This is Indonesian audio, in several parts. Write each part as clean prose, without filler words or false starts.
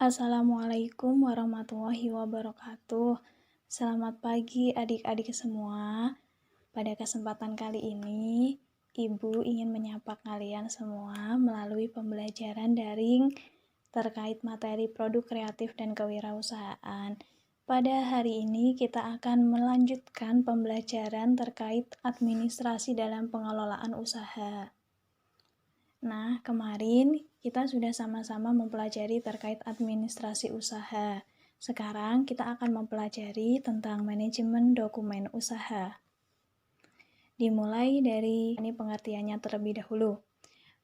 Assalamualaikum warahmatullahi wabarakatuh. Selamat pagi adik-adik semua. Pada kesempatan kali ini, Ibu ingin menyapa kalian semua melalui pembelajaran daring terkait materi produk kreatif dan kewirausahaan. Pada hari ini kita akan melanjutkan pembelajaran terkait administrasi dalam pengelolaan usaha. Nah, kemarin kita sudah sama-sama mempelajari terkait administrasi usaha. Sekarang kita akan mempelajari tentang manajemen dokumen usaha. Dimulai dari ini pengertiannya terlebih dahulu.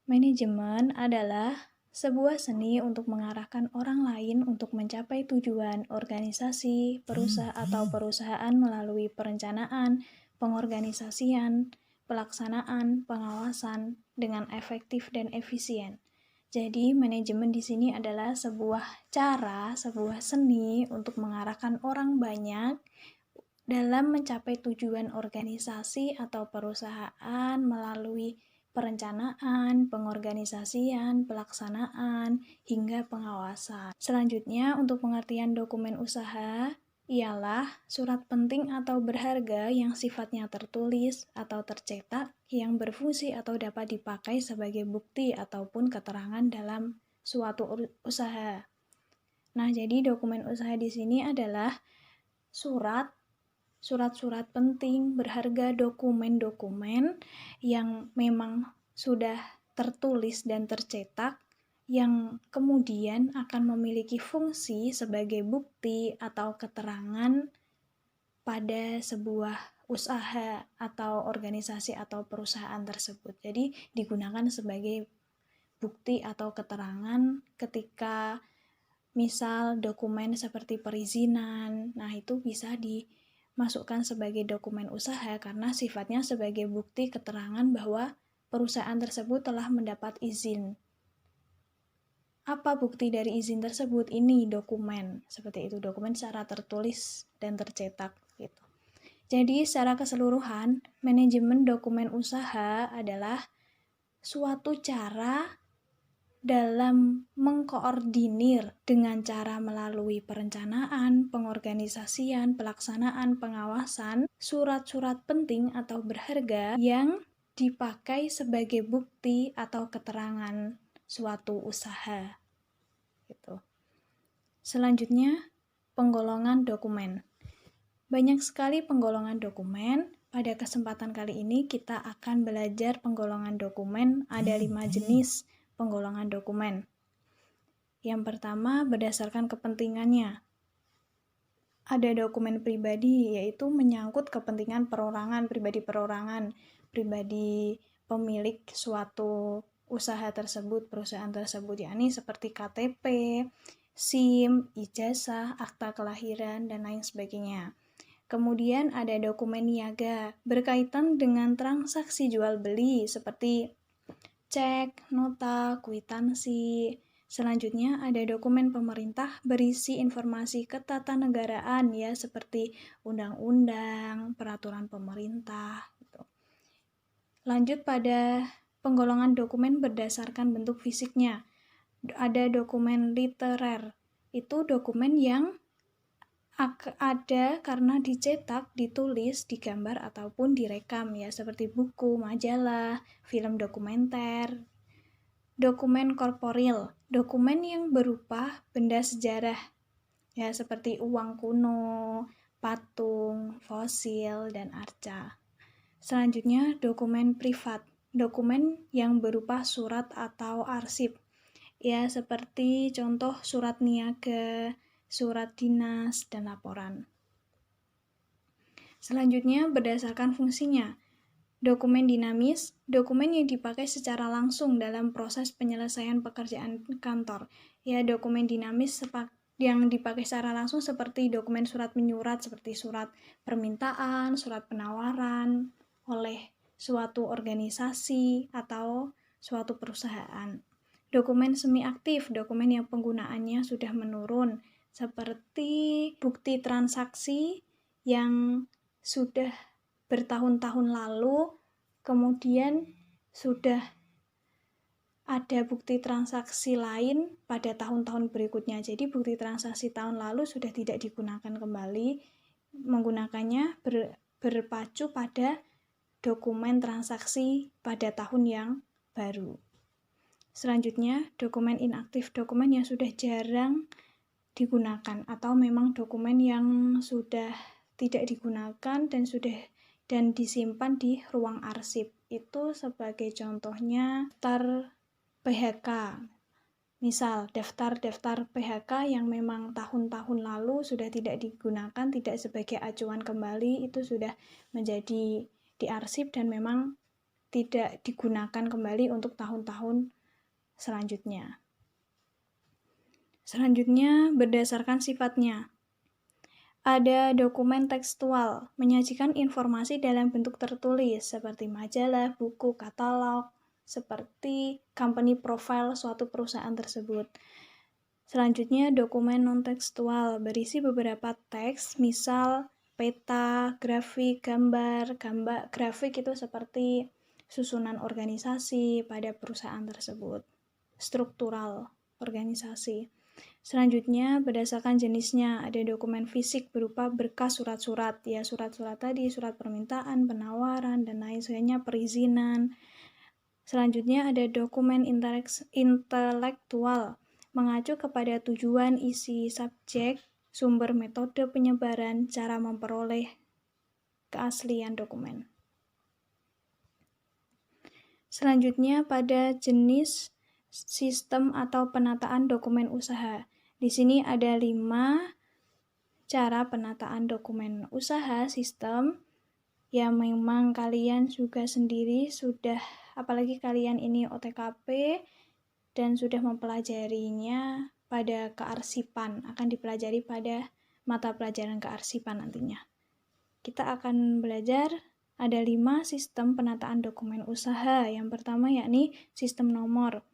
Manajemen adalah sebuah seni untuk mengarahkan orang lain untuk mencapai tujuan organisasi, perusahaan melalui perencanaan, pengorganisasian, pelaksanaan, pengawasan dengan efektif dan efisien. Jadi, manajemen di sini adalah sebuah seni untuk mengarahkan orang banyak dalam mencapai tujuan organisasi atau perusahaan melalui perencanaan, pengorganisasian, pelaksanaan, hingga pengawasan. Selanjutnya, untuk pengertian dokumen usaha ialah surat penting atau berharga yang sifatnya tertulis atau tercetak yang berfungsi atau dapat dipakai sebagai bukti ataupun keterangan dalam suatu usaha. Nah, jadi dokumen usaha di sini adalah surat-surat penting, berharga, dokumen-dokumen yang memang sudah tertulis dan tercetak yang kemudian akan memiliki fungsi sebagai bukti atau keterangan pada sebuah usaha atau organisasi atau perusahaan tersebut. Jadi digunakan sebagai bukti atau keterangan ketika misal dokumen seperti perizinan, nah itu bisa dimasukkan sebagai dokumen usaha karena sifatnya sebagai bukti keterangan bahwa perusahaan tersebut telah mendapat izin. Apa bukti dari izin tersebut? Ini dokumen, seperti itu, dokumen secara tertulis dan tercetak gitu. Jadi secara keseluruhan, manajemen dokumen usaha adalah suatu cara dalam mengkoordinir dengan cara melalui perencanaan, pengorganisasian, pelaksanaan, pengawasan, surat-surat penting atau berharga yang dipakai sebagai bukti atau keterangan suatu usaha. Gitu. Selanjutnya, penggolongan dokumen. Banyak sekali penggolongan dokumen. Pada kesempatan kali ini kita akan belajar penggolongan dokumen. Ada 5 jenis penggolongan dokumen. Yang pertama, berdasarkan kepentingannya. Ada dokumen pribadi, yaitu menyangkut kepentingan perorangan, pribadi pemilik suatu usaha tersebut, perusahaan tersebut, yakni seperti KTP, SIM, ijazah, akta kelahiran, dan lain sebagainya. Kemudian ada dokumen niaga, berkaitan dengan transaksi jual beli seperti cek, nota, kwitansi. Selanjutnya ada dokumen pemerintah berisi informasi ketatanegaraan ya seperti undang-undang, peraturan pemerintah gitu. Lanjut pada penggolongan dokumen berdasarkan bentuk fisiknya. Ada dokumen literer. Itu dokumen yang ada karena dicetak, ditulis, digambar, ataupun direkam ya, seperti buku, majalah, film dokumenter. Dokumen korporil, dokumen yang berupa benda sejarah ya, seperti uang kuno, patung, fosil, dan arca. Selanjutnya, dokumen privat, dokumen yang berupa surat atau arsip ya, seperti contoh surat niaga, surat dinas, dan laporan. Selanjutnya, berdasarkan fungsinya. Dokumen dinamis, dokumen yang dipakai secara langsung dalam proses penyelesaian pekerjaan kantor. Ya, dokumen dinamis yang dipakai secara langsung seperti dokumen surat menyurat, seperti surat permintaan, surat penawaran oleh suatu organisasi atau suatu perusahaan. Dokumen semi aktif, dokumen yang penggunaannya sudah menurun, seperti bukti transaksi yang sudah bertahun-tahun lalu, kemudian sudah ada bukti transaksi lain pada tahun-tahun berikutnya. Jadi bukti transaksi tahun lalu sudah tidak digunakan kembali, menggunakannya berpacu pada dokumen transaksi pada tahun yang baru. Selanjutnya, dokumen inaktif, dokumen yang sudah jarang digunakan atau memang dokumen yang sudah tidak digunakan dan disimpan di ruang arsip. Itu sebagai contohnya daftar PHK. Misal daftar-daftar PHK yang memang tahun-tahun lalu sudah tidak digunakan, tidak sebagai acuan kembali, itu sudah menjadi diarsip dan memang tidak digunakan kembali untuk tahun-tahun selanjutnya. Selanjutnya, berdasarkan sifatnya. Ada dokumen tekstual, menyajikan informasi dalam bentuk tertulis, seperti majalah, buku, katalog, seperti company profile suatu perusahaan tersebut. Selanjutnya, dokumen non-tekstual, berisi beberapa teks, misal peta, grafik, gambar. Grafik itu seperti susunan organisasi pada perusahaan tersebut. Struktural organisasi. Selanjutnya, berdasarkan jenisnya, ada dokumen fisik berupa berkas surat-surat, ya surat-surat tadi, surat permintaan, penawaran, dan lain sebagainya, perizinan. Selanjutnya ada dokumen intelektual, mengacu kepada tujuan, isi, subjek, sumber, metode penyebaran, cara memperoleh keaslian dokumen. Selanjutnya pada jenis sistem atau penataan dokumen usaha. Di sini ada 5 cara penataan dokumen usaha sistem yang memang kalian juga sendiri sudah, apalagi kalian ini OTKP dan sudah mempelajarinya pada kearsipan, akan dipelajari pada mata pelajaran kearsipan nantinya. Kita akan belajar ada 5 sistem penataan dokumen usaha. Yang pertama yakni sistem nomor.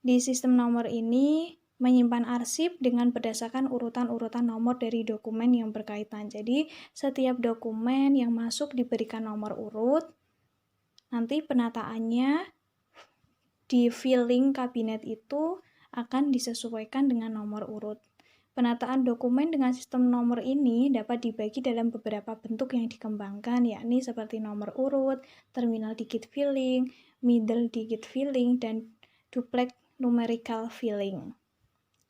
Di sistem nomor ini menyimpan arsip dengan berdasarkan urutan-urutan nomor dari dokumen yang berkaitan. Jadi, setiap dokumen yang masuk diberikan nomor urut. Nanti penataannya di filing kabinet itu akan disesuaikan dengan nomor urut. Penataan dokumen dengan sistem nomor ini dapat dibagi dalam beberapa bentuk yang dikembangkan, yakni seperti nomor urut, terminal digit filling, middle digit filling, dan duplex numerical filling.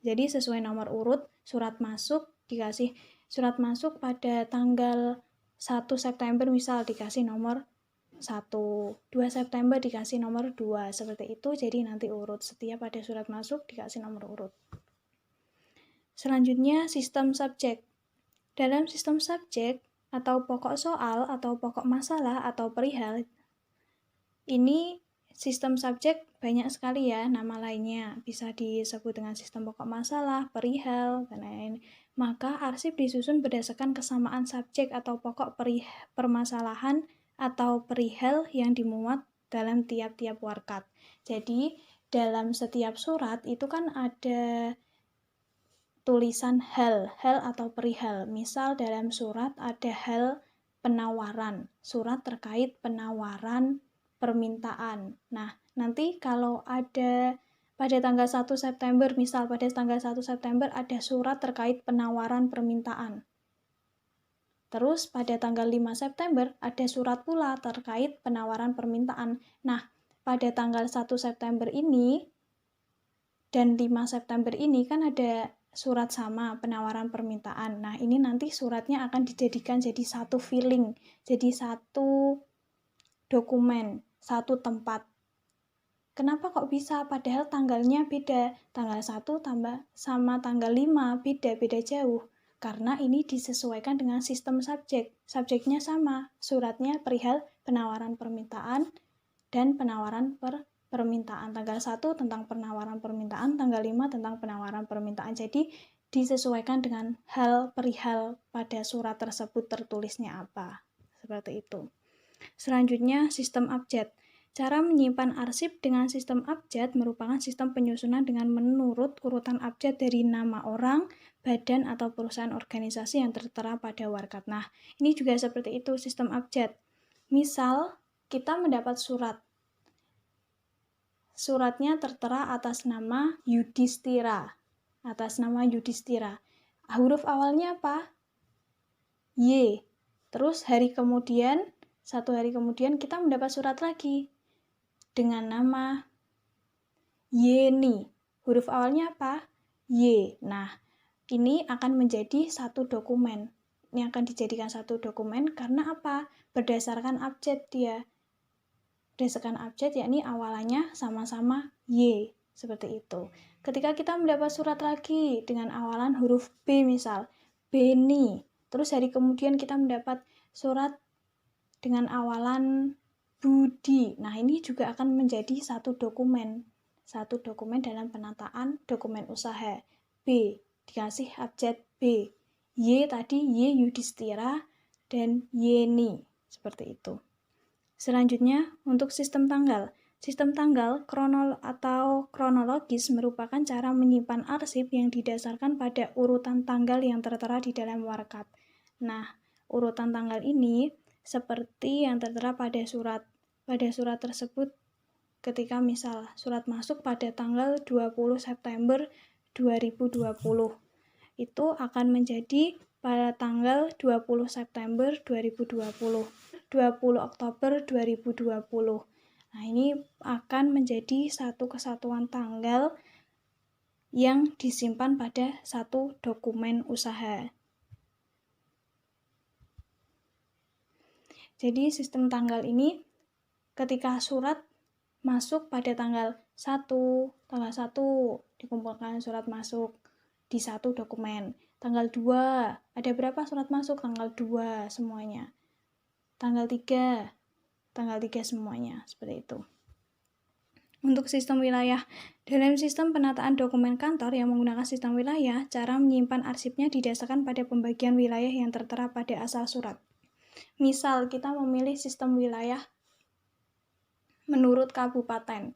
Jadi sesuai nomor urut, surat masuk dikasih surat masuk pada tanggal 1 September misal dikasih nomor 1, 2 September dikasih nomor 2, seperti itu. Jadi nanti urut, setiap ada surat masuk dikasih nomor urut. Selanjutnya sistem subjek. Dalam sistem subjek atau pokok soal atau pokok masalah atau perihal, ini sistem subjek banyak sekali ya nama lainnya, bisa disebut dengan sistem pokok masalah, perihal, dan lain-lain. Maka arsip disusun berdasarkan kesamaan subjek atau pokok permasalahan atau perihal yang dimuat dalam tiap-tiap warkat. Jadi dalam setiap surat itu kan ada tulisan hal atau perihal. Misal dalam surat ada hal penawaran, surat terkait penawaran permintaan. Nah, nanti kalau ada pada tanggal 1 September, misal pada tanggal 1 September ada surat terkait penawaran permintaan. Terus pada tanggal 5 September ada surat pula terkait penawaran permintaan. Nah, pada tanggal 1 September ini dan 5 September ini kan ada surat sama penawaran permintaan. Nah, ini nanti suratnya akan dijadikan jadi satu filing, jadi satu dokumen, satu tempat. Kenapa kok bisa? Padahal tanggalnya beda. Tanggal 1 tambah sama tanggal 5 beda jauh. Karena ini disesuaikan dengan sistem subjek. Subjeknya sama, suratnya perihal penawaran permintaan dan penawaran permintaan. Tanggal 1 tentang penawaran permintaan, tanggal 5 tentang penawaran permintaan. Jadi disesuaikan dengan hal perihal pada surat tersebut tertulisnya apa. Seperti itu. Selanjutnya sistem abjad. Cara menyimpan arsip dengan sistem abjad merupakan sistem penyusunan dengan menurut urutan abjad dari nama orang, badan, atau perusahaan organisasi yang tertera pada warkat. Nah, ini juga seperti itu sistem abjad. Misal, kita mendapat surat suratnya tertera atas nama Yudhistira. Huruf awalnya apa? Y. Terus satu hari kemudian kita mendapat surat lagi dengan nama Yeni. Huruf awalnya apa? Y. Nah, ini akan menjadi satu dokumen. Ini akan dijadikan satu dokumen karena apa? Berdasarkan abjad dia. Berdasarkan abjad, yakni awalannya sama-sama Y. Seperti itu. Ketika kita mendapat surat lagi dengan awalan huruf B misal, Beni. Terus hari kemudian kita mendapat surat dengan awalan Budi. Nah, ini juga akan menjadi satu dokumen. Satu dokumen dalam penataan dokumen usaha. B. Dikasih abjad B. Y tadi Y Yudhistira dan Yeni. Seperti itu. Selanjutnya, untuk sistem tanggal. Sistem tanggal kronologis merupakan cara menyimpan arsip yang didasarkan pada urutan tanggal yang tertera di dalam warkat. Nah, urutan tanggal ini seperti yang tertera pada surat. Pada surat tersebut, ketika misal surat masuk pada tanggal 20 September 2020, itu akan menjadi pada tanggal 20 September 2020, 20 Oktober 2020. Nah, ini akan menjadi satu kesatuan tanggal yang disimpan pada satu dokumen usaha. Jadi, sistem tanggal ini ketika surat masuk pada tanggal 1 dikumpulkan surat masuk di satu dokumen. Tanggal 2, ada berapa surat masuk? Tanggal 2 semuanya. Tanggal 3 semuanya, seperti itu. Untuk sistem wilayah, dalam sistem penataan dokumen kantor yang menggunakan sistem wilayah, cara menyimpan arsipnya didasarkan pada pembagian wilayah yang tertera pada asal surat. Misal, kita memilih sistem wilayah menurut kabupaten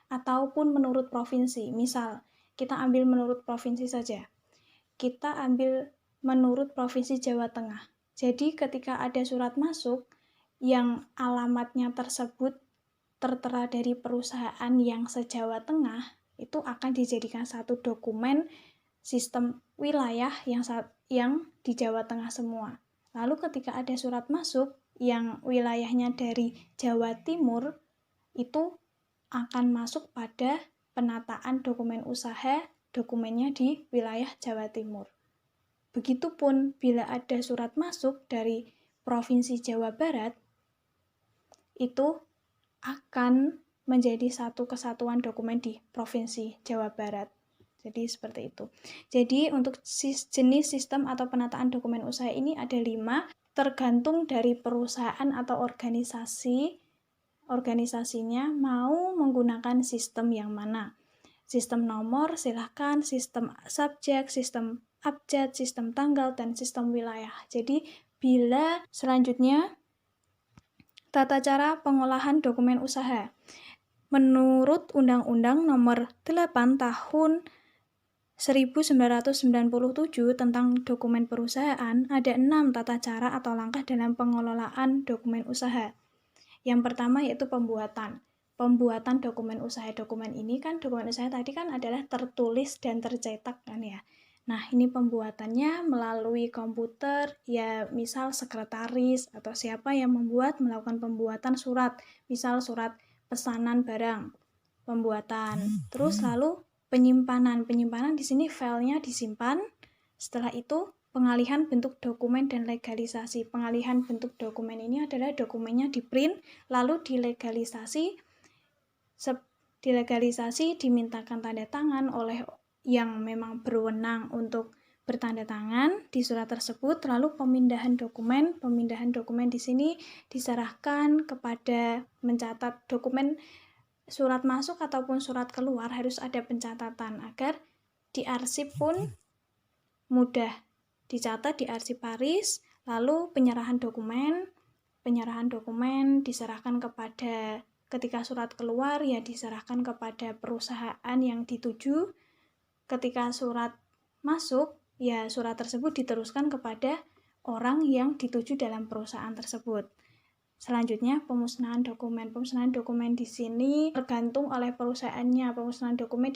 ataupun menurut provinsi. Misal, kita ambil menurut provinsi saja. Kita ambil menurut Provinsi Jawa Tengah. Jadi ketika ada surat masuk yang alamatnya tersebut tertera dari perusahaan yang se-Jawa Tengah, itu akan dijadikan satu dokumen sistem wilayah yang di Jawa Tengah semua. Lalu ketika ada surat masuk yang wilayahnya dari Jawa Timur, itu akan masuk pada penataan dokumen usaha, dokumennya di wilayah Jawa Timur. Begitupun bila ada surat masuk dari Provinsi Jawa Barat, itu akan menjadi satu kesatuan dokumen di Provinsi Jawa Barat. Jadi seperti itu. Jadi untuk jenis sistem atau penataan dokumen usaha ini ada 5, tergantung dari perusahaan atau organisasinya mau menggunakan sistem yang mana. Sistem nomor silahkan, sistem subjek, sistem abjad, sistem tanggal, dan sistem wilayah. Jadi bila selanjutnya tata cara pengolahan dokumen usaha. Menurut Undang-Undang Nomor 8 Tahun 1997 tentang dokumen perusahaan, ada 6 tata cara atau langkah dalam pengelolaan dokumen usaha. Yang pertama yaitu pembuatan dokumen usaha. Dokumen ini kan, dokumen usaha tadi kan adalah tertulis dan tercetak kan ya. Nah, ini pembuatannya melalui komputer, ya misal sekretaris atau siapa yang melakukan pembuatan surat, misal surat pesanan barang, pembuatan. Terus lalu penyimpanan di sini filenya disimpan. Setelah itu pengalihan bentuk dokumen dan legalisasi. Pengalihan bentuk dokumen ini adalah dokumennya di-print, lalu dilegalisasi, dimintakan tanda tangan oleh yang memang berwenang untuk bertanda tangan di surat tersebut. Lalu pemindahan dokumen di sini diserahkan kepada mencatat dokumen surat masuk ataupun surat keluar, harus ada pencatatan agar diarsip pun mudah dicatat di arsiparis. Lalu penyerahan dokumen diserahkan kepada, ketika surat keluar ya diserahkan kepada perusahaan yang dituju. Ketika surat masuk, ya surat tersebut diteruskan kepada orang yang dituju dalam perusahaan tersebut. Selanjutnya, pemusnahan dokumen. Pemusnahan dokumen di sini tergantung oleh perusahaannya. Pemusnahan dokumen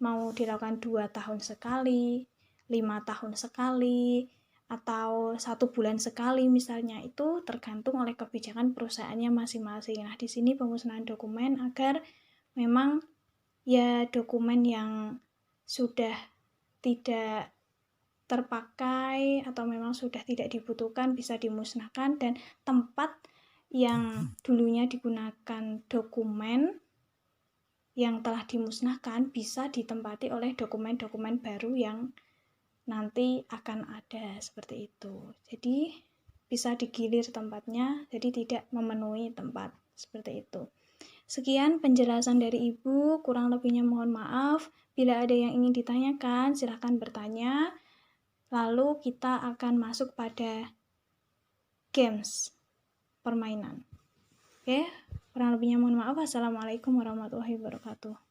mau dilakukan 2 tahun sekali, 5 tahun sekali, atau 1 bulan sekali misalnya. Itu tergantung oleh kebijakan perusahaannya masing-masing. Nah, di sini pemusnahan dokumen agar memang ya dokumen yang sudah tidak terpakai atau memang sudah tidak dibutuhkan bisa dimusnahkan, dan tempat yang dulunya digunakan dokumen yang telah dimusnahkan bisa ditempati oleh dokumen-dokumen baru yang nanti akan ada, seperti itu. Jadi bisa digilir tempatnya, jadi tidak memenuhi tempat, seperti itu. Sekian penjelasan dari Ibu, kurang lebihnya mohon maaf. Bila ada yang ingin ditanyakan, silahkan bertanya. Lalu kita akan masuk pada games, permainan. Oke, kurang lebihnya mohon maaf. Assalamualaikum warahmatullahi wabarakatuh.